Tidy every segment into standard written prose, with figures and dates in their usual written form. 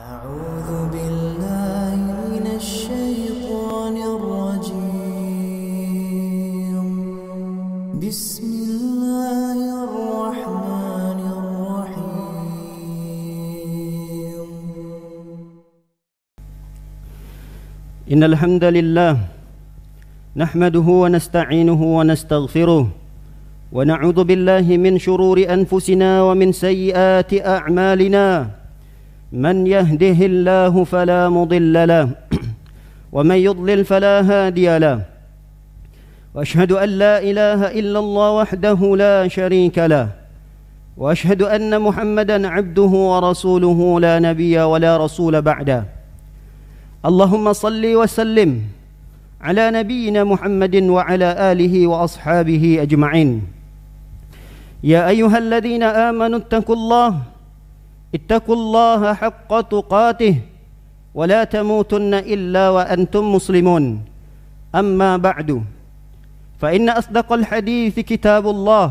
أعوذ بالله من الشيطان الرجيم بسم الله الرحمن الرحيم إن الحمد لله نحمده ونستعينه ونستغفره ونعوذ بالله من شرور أنفسنا ومن سيئات أعمالنا من يهده الله فلا مضل له ومن يضلل فلا هادي له وأشهد أن لا إله إلا الله وحده لا شريك له وأشهد أن محمدا عبده ورسوله لا نبي ولا رسول بعده اللهم صل وسلم على نبينا محمد وعلى آله وأصحابه أجمعين يا أيها الذين آمنوا اتقوا الله حق تقاته ولا تموتن إلا وأنتم مسلمون أما بعد فإن أصدق الحديث كتاب الله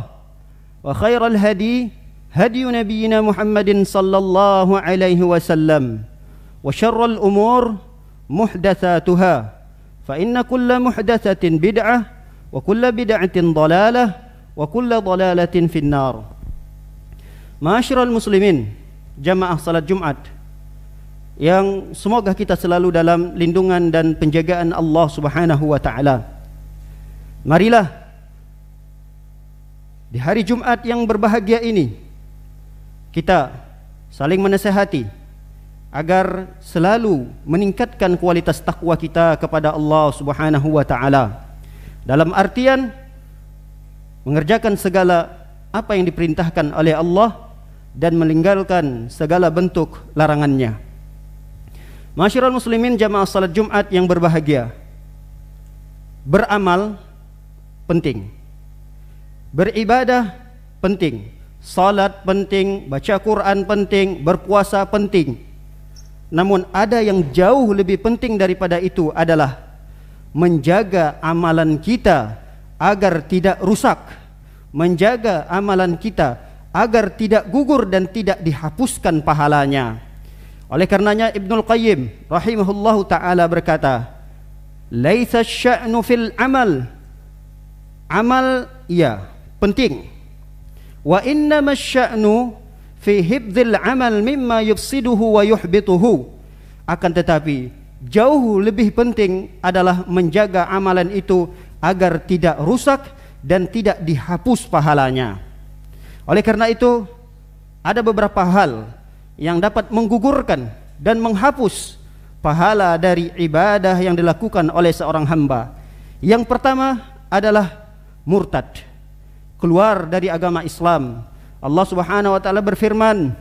وخير الهدي هدي نبينا محمد صلى الله عليه وسلم وشر الأمور محدثاتها فإن كل محدثة بدعة وكل بدعة ضلالة وكل ضلالة في النار. Ma'asyiral muslimin, jamaah salat Jumat yang semoga kita selalu dalam lindungan dan penjagaan Allah Subhanahu wa taala. Marilah di hari Jumat yang berbahagia ini kita saling menasihati agar selalu meningkatkan kualitas takwa kita kepada Allah Subhanahu wa taala. Dalam artian mengerjakan segala apa yang diperintahkan oleh Allah dan meninggalkan segala bentuk larangannya. Ma'asyiral muslimin jamaah salat Jumat yang berbahagia. Beramal penting. Beribadah penting. Salat penting, baca Quran penting, berpuasa penting. Namun ada yang jauh lebih penting daripada itu adalah menjaga amalan kita agar tidak rusak, menjaga amalan kita agar tidak gugur dan tidak dihapuskan pahalanya. Oleh karenanya Ibnul Qayyim rahimahullahu ta'ala berkata, laisa sya'nu fil amal, amal ya penting, wa innama sya'nu fi hibdil amal mimma yufsiduhu wa yuhbituhu. Akan tetapi jauh lebih penting adalah menjaga amalan itu agar tidak rusak dan tidak dihapus pahalanya. Oleh karena itu ada beberapa hal yang dapat menggugurkan dan menghapus pahala dari ibadah yang dilakukan oleh seorang hamba. Yang pertama adalah murtad, keluar dari agama Islam. Allah Subhanahu wa taala berfirman,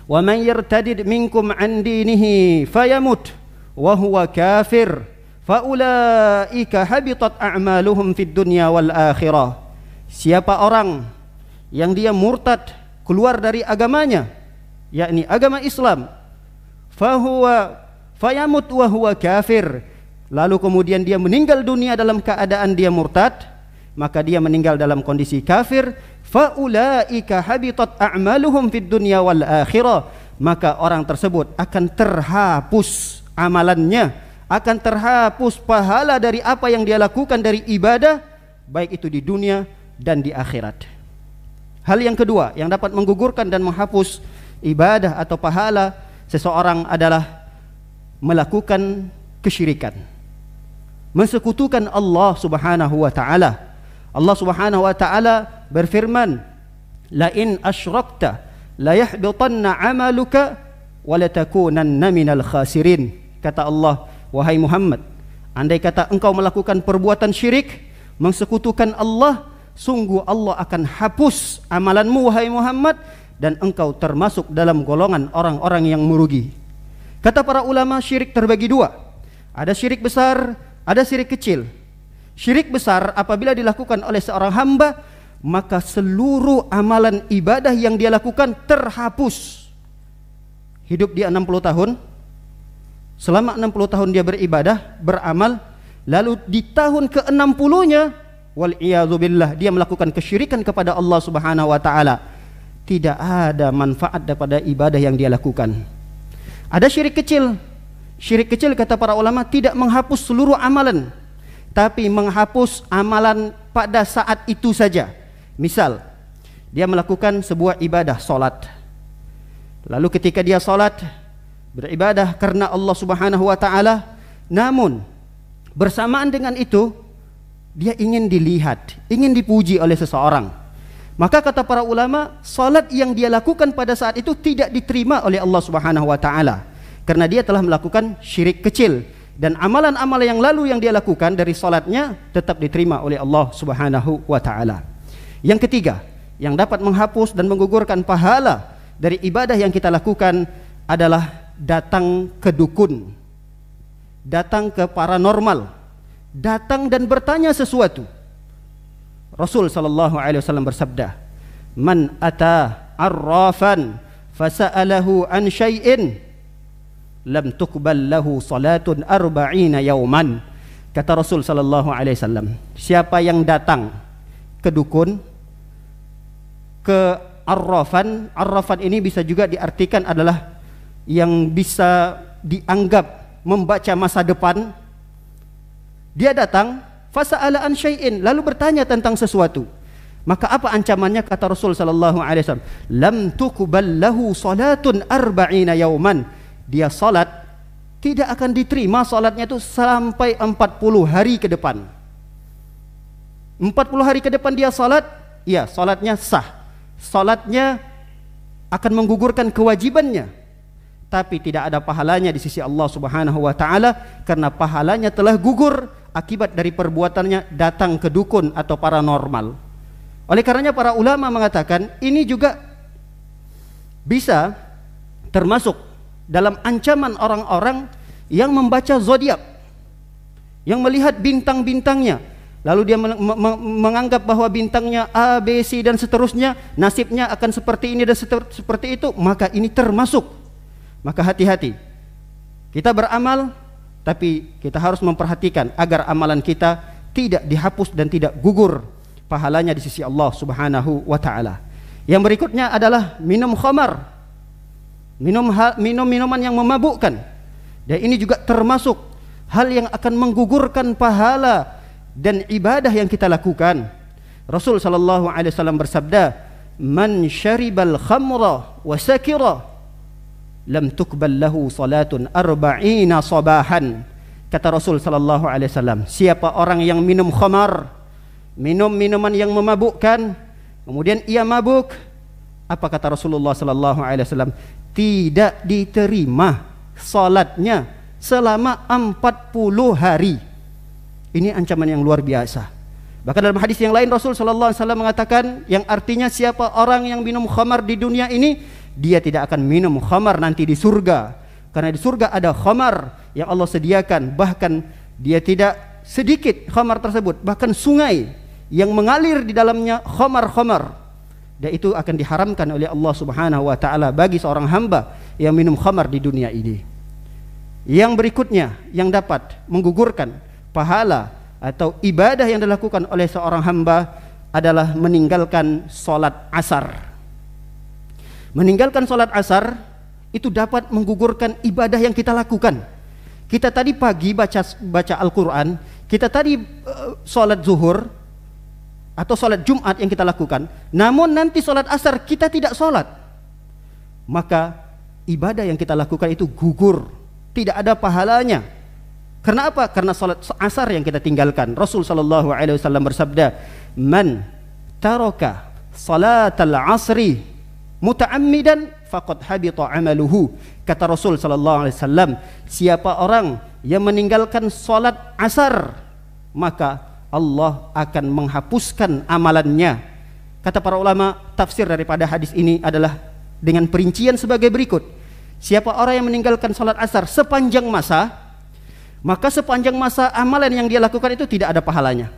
"Wa man yartadid minkum an dinihi fayamut wa huwa kafir faulaika habitat a'maluhum fid dunya wal akhirah." Siapa orang yang dia murtad, keluar dari agamanya, yakni agama Islam, fayamut wa huwa kafir, lalu kemudian dia meninggal dunia dalam keadaan dia murtad, maka dia meninggal dalam kondisi kafir, faulaika habitat a'maluhum fid dunya wal akhirah, maka orang tersebut akan terhapus amalannya, akan terhapus pahala dari apa yang dia lakukan dari ibadah, baik itu di dunia dan di akhirat. Hal yang kedua yang dapat menggugurkan dan menghapus ibadah atau pahala seseorang adalah melakukan kesyirikan, mensekutukan Allah Subhanahu wa taala. Allah Subhanahu wa taala berfirman, la in asyrakta la yahbitanna 'amaluka wa la takunanna minal khasirin. Kata Allah, wahai Muhammad, andai kata engkau melakukan perbuatan syirik, mensekutukan Allah, sungguh Allah akan hapus amalanmu wahai Muhammad, dan engkau termasuk dalam golongan orang-orang yang merugi. Kata para ulama, syirik terbagi dua. Ada syirik besar, ada syirik kecil. Syirik besar apabila dilakukan oleh seorang hamba, maka seluruh amalan ibadah yang dia lakukan terhapus. Hidup dia 60 tahun, selama 60 tahun dia beribadah, beramal, lalu di tahun ke-60-nya wal'iyadzubillah dia melakukan kesyirikan kepada Allah Subhanahu wa taala. Tidak ada manfaat daripada ibadah yang dia lakukan. Ada syirik kecil. Syirik kecil kata para ulama tidak menghapus seluruh amalan, tapi menghapus amalan pada saat itu saja. Misal, dia melakukan sebuah ibadah salat. Lalu ketika dia salat beribadah karena Allah Subhanahu wa taala, namun bersamaan dengan itu dia ingin dilihat, ingin dipuji oleh seseorang. Maka kata para ulama, salat yang dia lakukan pada saat itu tidak diterima oleh Allah Subhanahu wa taala, karena dia telah melakukan syirik kecil, dan amalan-amalan yang lalu yang dia lakukan dari salatnya tetap diterima oleh Allah Subhanahu wa taala. Yang ketiga, yang dapat menghapus dan menggugurkan pahala dari ibadah yang kita lakukan adalah datang ke dukun, datang ke paranormal, datang dan bertanya sesuatu. Rasul sallallahu alaihi wasallam bersabda, "Man ata arrafan fasa'alahu an syai'in lam tuqbal lahu salatun arba'ina yauman." Kata Rasul sallallahu alaihi wasallam, siapa yang datang ke dukun, ke arrafan, arrafan ini bisa juga diartikan adalah yang bisa dianggap membaca masa depan. Dia datang, fasa'ala an syai'in, lalu bertanya tentang sesuatu. Maka apa ancamannya? Kata Rasul sallallahu alaihi wasallam, lam tuqbal lahu salatun arba'ina yauman. Dia salat tidak akan diterima salatnya itu sampai 40 hari ke depan. 40 hari ke depan dia salat, ya salatnya sah. Salatnya akan menggugurkan kewajibannya, tapi tidak ada pahalanya di sisi Allah Subhanahu wa taala, karena pahalanya telah gugur akibat dari perbuatannya datang ke dukun atau paranormal. Oleh karenanya para ulama mengatakan ini juga bisa termasuk dalam ancaman orang-orang yang membaca zodiak, yang melihat bintang-bintangnya, lalu dia menganggap bahwa bintangnya A, B, C dan seterusnya, nasibnya akan seperti ini dan seperti itu, maka ini termasuk. Maka hati-hati, kita beramal, tapi kita harus memperhatikan agar amalan kita tidak dihapus dan tidak gugur pahalanya di sisi Allah Subhanahu wa taala. Yang berikutnya adalah minum khamar, minum minuman yang memabukkan, dan ini juga termasuk hal yang akan menggugurkan pahala dan ibadah yang kita lakukan. Rasul sallallahu alaihi wasallam bersabda, "Man syaribal khamra wa sakira lam tuqbal lahu salatun arba'ina sabahan." Kata Rasul sallallahu alaihi wasallam, siapa orang yang minum khamar, minum minuman yang memabukkan, kemudian ia mabuk, apa kata Rasulullah sallallahu alaihi wasallam? Tidak diterima salatnya selama 40 hari. Ini ancaman yang luar biasa. Bahkan dalam hadis yang lain Rasul sallallahu alaihi wasallam mengatakan, yang artinya siapa orang yang minum khamar di dunia ini, dia tidak akan minum khamar nanti di surga. Karena di surga ada khamar yang Allah sediakan, bahkan dia tidak sedikit khamar tersebut, bahkan sungai yang mengalir di dalamnya khamar-khamar. Dan itu akan diharamkan oleh Allah Subhanahu wa taala bagi seorang hamba yang minum khamar di dunia ini. Yang berikutnya yang dapat menggugurkan pahala atau ibadah yang dilakukan oleh seorang hamba adalah meninggalkan salat asar. Meninggalkan salat asar itu dapat menggugurkan ibadah yang kita lakukan. Kita tadi pagi baca Al-Quran, kita tadi salat zuhur atau salat Jumat yang kita lakukan, namun nanti salat asar kita tidak salat, maka ibadah yang kita lakukan itu gugur, tidak ada pahalanya. Karena apa? Karena salat asar yang kita tinggalkan. Rasul sallallahu alaihi wasallam bersabda, "Man taraka salatal asri muta'ammidan faqad habita amaluhu." Kata Rasul sallallahu alaihi wasallam, siapa orang yang meninggalkan salat asar, maka Allah akan menghapuskan amalannya. Kata para ulama, tafsir daripada hadis ini adalah dengan perincian sebagai berikut. Siapa orang yang meninggalkan salat asar sepanjang masa, maka sepanjang masa amalan yang dia lakukan itu tidak ada pahalanya.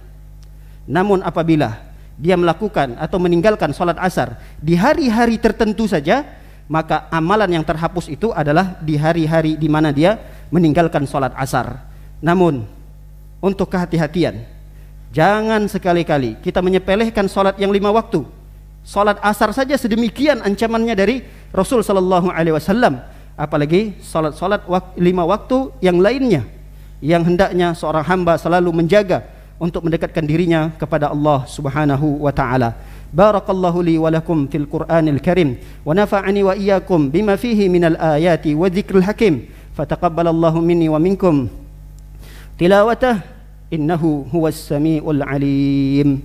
Namun apabila dia melakukan atau meninggalkan salat asar di hari-hari tertentu saja, maka amalan yang terhapus itu adalah di hari-hari di mana dia meninggalkan salat asar. Namun untuk kehati-hatian, jangan sekali-kali kita menyepelekan salat yang 5 waktu. Salat asar saja sedemikian ancamannya dari Rasul sallallahu alaihi wasallam. apalagi salat-salat 5 waktu yang lainnya yang hendaknya seorang hamba selalu menjaga untuk mendekatkan dirinya kepada Allah Subhanahu wa taala. Barakallahu li wa lakum fil Qur'anil Karim wa nafa'ani wa iyyakum bima fihi minal ayati wa dzikril hakim. Fataqabbalallahu minni wa minkum tilawatah innahu huwas samiul alim.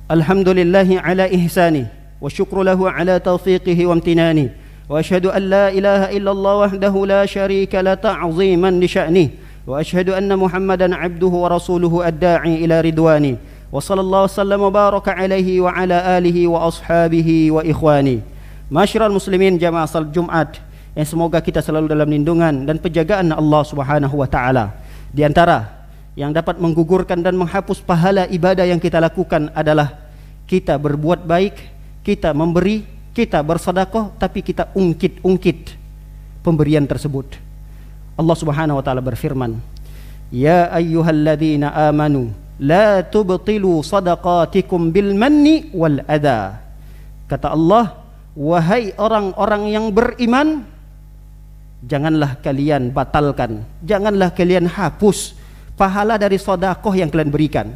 Alhamdulillahi ala ihsani wa syukru lahu ala taufiqihi wa amtinani wa ashhadu an la ilaha illallah wahdahu la syarika la ta'ziman li sya'ni wa ashhadu anna Muhammadan abduhu wa rasuluhu ad-da'i ila ridwani wa sallallahu sallam wa baraka alaihi wa ala alihi wa ashabihi wa ikhwani. Masyiral muslimin jamaah salat Jumat yang semoga kita selalu dalam lindungan dan penjagaan Allah Subhanahu wa taala. Di antara yang dapat menggugurkan dan menghapus pahala ibadah yang kita lakukan adalah kita berbuat baik, kita memberi, kita bersedekah, tapi kita ungkit-ungkit pemberian tersebut. Allah Subhanahu wa taala berfirman, "Ya ayyuhalladzina amanu la tubtilu sadaqatikum bil manni wal adha." Kata Allah, wahai orang-orang yang beriman, janganlah kalian batalkan, janganlah kalian hapus pahala dari sedekah yang kalian berikan.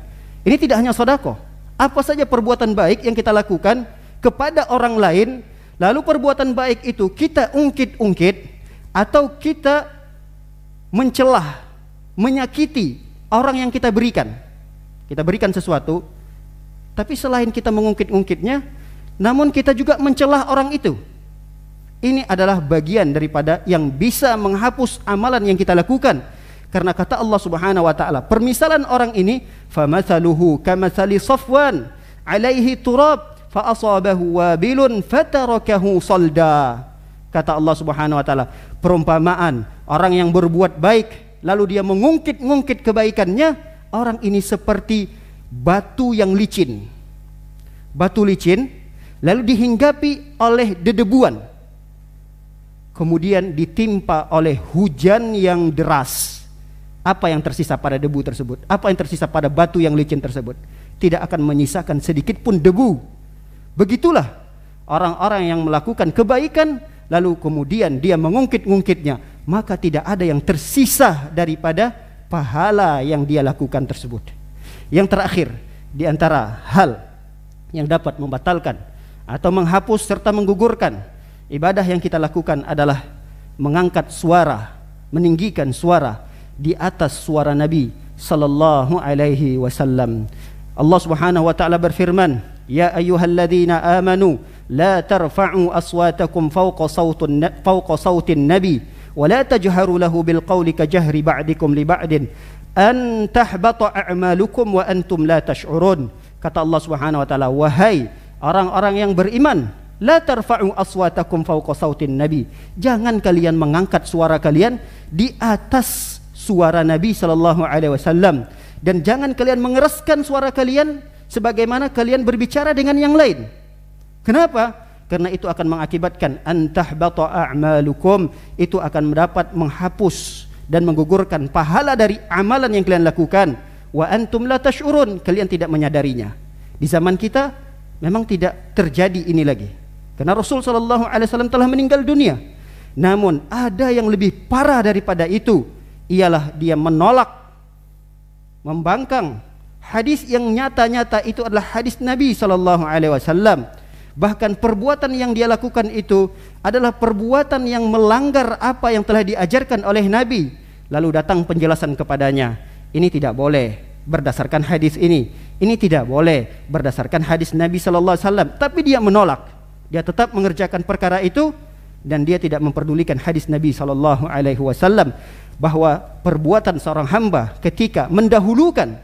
Ini tidak hanya sedekah, apa saja perbuatan baik yang kita lakukan kepada orang lain, lalu perbuatan baik itu kita ungkit-ungkit atau kita mencelah, menyakiti orang yang kita berikan. Kita berikan sesuatu, tapi selain kita mengungkit-ungkitnya, namun kita juga mencelah orang itu. Ini adalah bagian daripada yang bisa menghapus amalan yang kita lakukan. Karena kata Allah Subhanahu wa taala, permisalan orang ini, famathaluhu kamathali safwan alaihi turab fa asabahu wabilun fatarakahu salda. Kata Allah Subhanahu wa taala, perumpamaan orang yang berbuat baik lalu dia mengungkit-ungkit kebaikannya, orang ini seperti batu yang licin. Batu licin lalu dihinggapi oleh dedebuan, kemudian ditimpa oleh hujan yang deras. Apa yang tersisa pada debu tersebut? Apa yang tersisa pada batu yang licin tersebut? Tidak akan menyisakan sedikit pun debu. Begitulah orang-orang yang melakukan kebaikan lalu kemudian dia mengungkit-ungkitnya, maka tidak ada yang tersisa daripada pahala yang dia lakukan tersebut. Yang terakhir, di antara hal yang dapat membatalkan atau menghapus serta menggugurkan ibadah yang kita lakukan adalah mengangkat suara, meninggikan suara di atas suara Nabi sallallahu alaihi wasallam. Allah Subhanahu wa taala berfirman, "Ya ayyuhalladzina amanu la tarfa'u aswatakum fawqa sautin nabi wa la tajharu lahu bil qawli ka jahri ba'dikum li ba'din an tahbata a'malukum wa antum la tash'urun." Kata Allah Subhanahu wa taala, wahai orang-orang yang beriman, la tarfa'u aswatakum fawqa sautin nabi, jangan kalian mengangkat suara kalian di atas suara Nabi sallallahu alaihi wasallam, dan jangan kalian mengeraskan suara kalian sebagaimana kalian berbicara dengan yang lain. Kenapa? Karena itu akan mengakibatkan antahbata a'malukum, itu akan mendapat menghapus dan menggugurkan pahala dari amalan yang kalian lakukan. Wa antum la tash'urun, kalian tidak menyadarinya. Di zaman kita memang tidak terjadi ini lagi, karena Rasul sallallahu alaihi wasallam telah meninggal dunia. Namun ada yang lebih parah daripada itu, ialah dia menolak, membangkang hadis yang nyata-nyata itu adalah hadis Nabi sallallahu alaihi wasallam. Bahkan perbuatan yang dia lakukan itu adalah perbuatan yang melanggar apa yang telah diajarkan oleh Nabi. Lalu datang penjelasan kepadanya, ini tidak boleh berdasarkan hadis ini tidak boleh berdasarkan hadis Nabi sallallahu alaihi wasallam. Tapi dia menolak, dia tetap mengerjakan perkara itu, dan dia tidak memperdulikan hadis Nabi sallallahu alaihi wasallam, bahwa perbuatan seorang hamba ketika mendahulukan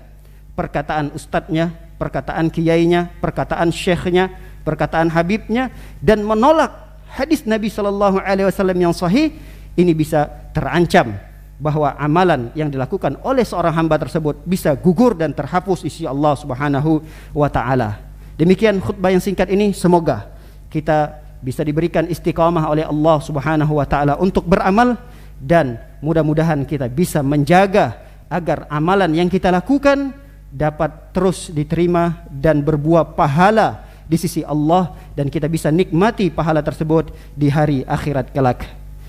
perkataan ustadznya, perkataan kiainya, perkataan syekhnya, perkataan habibnya, dan menolak hadis Nabi sallallahu alaihi wasallam yang sahih, ini bisa terancam bahwa amalan yang dilakukan oleh seorang hamba tersebut bisa gugur dan terhapus isi Allah Subhanahu wa taala. Demikian khutbah yang singkat ini, semoga kita bisa diberikan istiqamah oleh Allah Subhanahu wa taala untuk beramal dan mudah-mudahan kita bisa menjaga agar amalan yang kita lakukan dapat terus diterima dan berbuah pahala di sisi Allah, dan kita bisa nikmati pahala tersebut di hari akhirat kelak.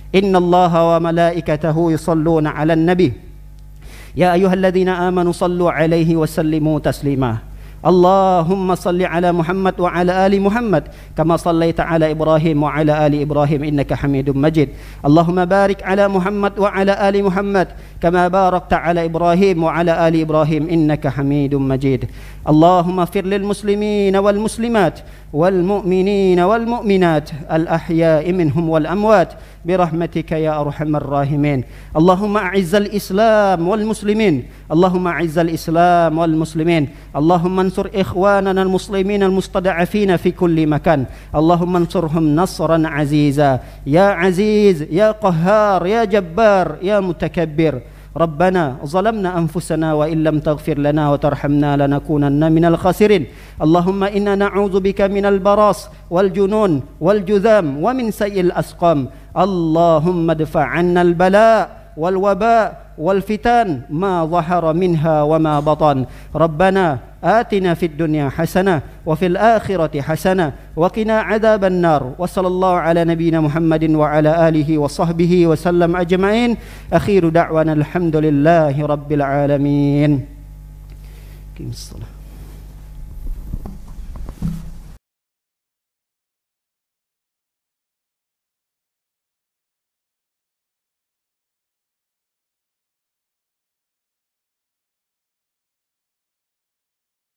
Innallaha wa malaikatahu yusalluna 'alan nabi ya ayyuhalladzina amanu sallu 'alaihi wa sallimu taslima. Allahumma salli ala Muhammad wa ala ali Muhammad kama sallaita ala Ibrahim wa ala ali Ibrahim innaka Hamidum Majid. Allahumma barik ala Muhammad wa ala ali Muhammad kama barakta ala Ibrahim wa ala ali Ibrahim innaka Hamidum Majid. Allahumma fir lil muslimin wal muslimat wal mu'minin wal mu'minat al ahya'i minhum wal amwat birahmatika ya arhamar rahimin. Allahumma a'izzal Islam wal muslimin. Allahumma a'izzal Islam wal muslimin. Allahumma ansur ikhwanana al muslimin al mustada'afina fi kulli makan. Allahumma ansurhum nasran aziza. Ya aziz, ya qahhar, ya jabbar, ya mutakabbir. ربنا ظلمنا أنفسنا وإن لم تغفر لنا وترحمنا لنكونن من الخاسرين. اللهم إنا نعوذ بك من البراس والجنون والجذام ومن سيء الأسقام. اللهم ادفع عنا البلاء والوباء والفتن ما ظهر منها وما بطن. ربنا آتنا في الدنيا حسنة وفي الآخرة حسنة وقنا عذاب النار. وصلى الله على نبينا محمد وعلى آله وصحبه وسلم أجمعين. أخير دعوانا الحمد لله رب العالمين.